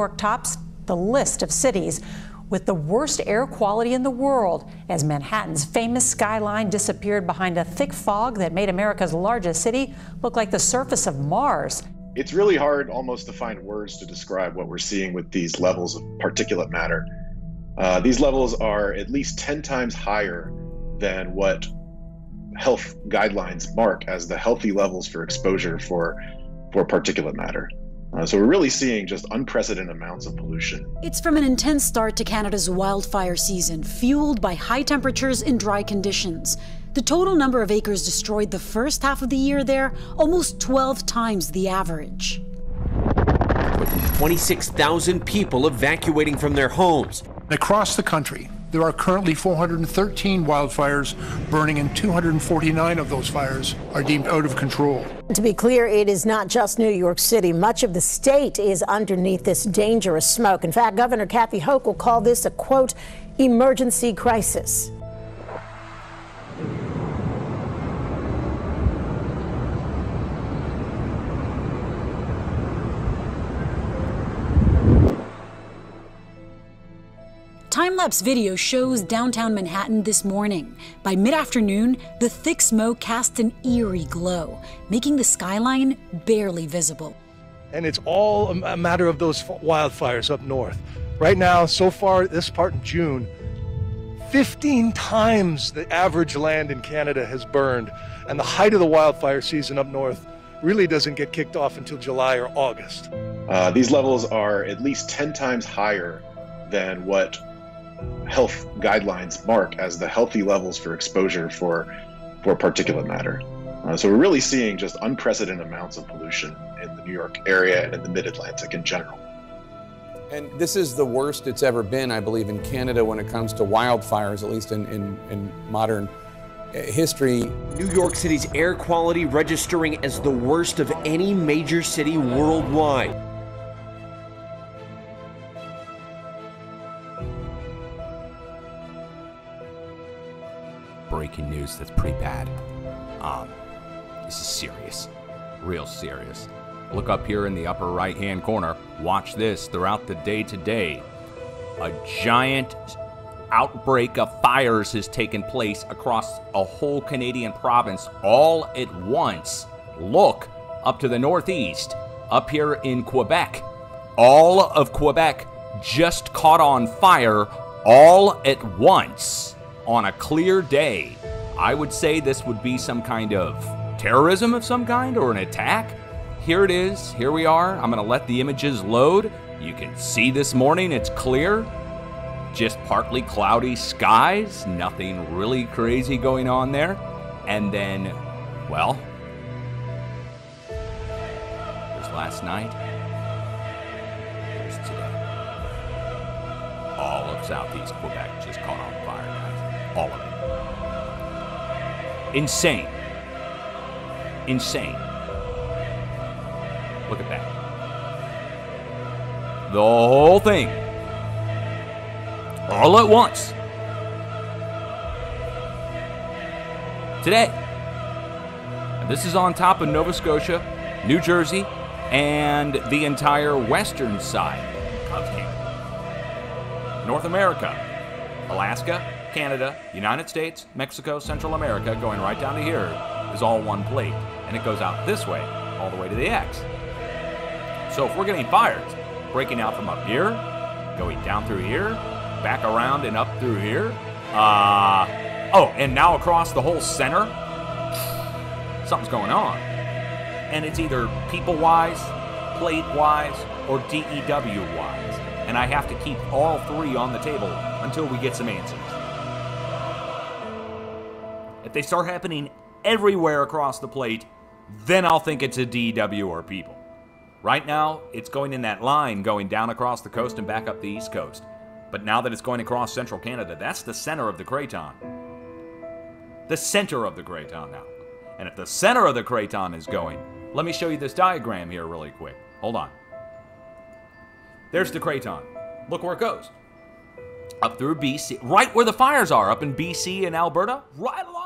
York tops the list of cities with the worst air quality in the world as Manhattan's famous skyline disappeared behind a thick fog that made America's largest city look like the surface of Mars. It's really hard almost to find words to describe what we're seeing with these levels of particulate matter. These levels are at least 10 times higher than what health guidelines mark as the healthy levels for exposure for particulate matter. So we're really seeing just unprecedented amounts of pollution. It's from an intense start to Canada's wildfire season, fueled by high temperatures and dry conditions. The total number of acres destroyed the first half of the year there, almost 12 times the average. 26,000 people evacuating from their homes. Across the country, there are currently 413 wildfires burning, and 249 of those fires are deemed out of control. To be clear, it is not just New York City. Much of the state is underneath this dangerous smoke. In fact, Governor Kathy Hochul called this a, quote, emergency crisis. Time-lapse video shows downtown Manhattan this morning. By mid-afternoon, the thick smoke cast an eerie glow, making the skyline barely visible. And it's all a matter of those wildfires up north. Right now, so far, this part in June, 15 times the average land in Canada has burned. And the height of the wildfire season up north really doesn't get kicked off until July or August. These levels are at least 10 times higher than what health guidelines mark as the healthy levels for exposure for particulate matter. So we're really seeing just unprecedented amounts of pollution in the New York area and in the mid-Atlantic in general. And this is the worst it's ever been, I believe, in Canada when it comes to wildfires, at least in modern history. New York City's air quality registering as the worst of any major city worldwide. Breaking news, that's pretty bad. This is serious, real serious. Look up here in the upper right-hand corner. Watch this throughout the day today. A giant outbreak of fires has taken place across a whole Canadian province all at once. Look up to the northeast, up here in Quebec. All of Quebec just caught on fire all at once. On a clear day. I would say this would be some kind of terrorism of some kind or an attack. Here it is. Here we are. I'm going to let the images load. You can see this morning. It's clear. Just partly cloudy skies. Nothing really crazy going on there. And then, well, there's last night. There's today. All of southeast Quebec just caught on fire, guys. All of it. Insane. Insane. Look at that. The whole thing. All at once. Today. And this is on top of Nova Scotia, New Jersey, and the entire western side of Canada. North America. Alaska, Canada, United States, Mexico, Central America, going right down to here is all one plate. And it goes out this way, all the way to the X. So if we're getting fires breaking out from up here, going down through here, back around and up through here, oh, and now across the whole center, something's going on. And it's either people-wise, plate-wise, or DEW-wise. And I have to keep all three on the table until we get some answers. If they start happening everywhere across the plate, then I'll think it's a DEW or people. Right now, it's going in that line going down across the coast and back up the east coast. But now that it's going across central Canada, that's the center of the craton. The center of the craton now. And if the center of the craton is going, let me show you this diagram here really quick. Hold on. There's the craton. Look where it goes. Up through BC, right where the fires are, up in BC and Alberta, right along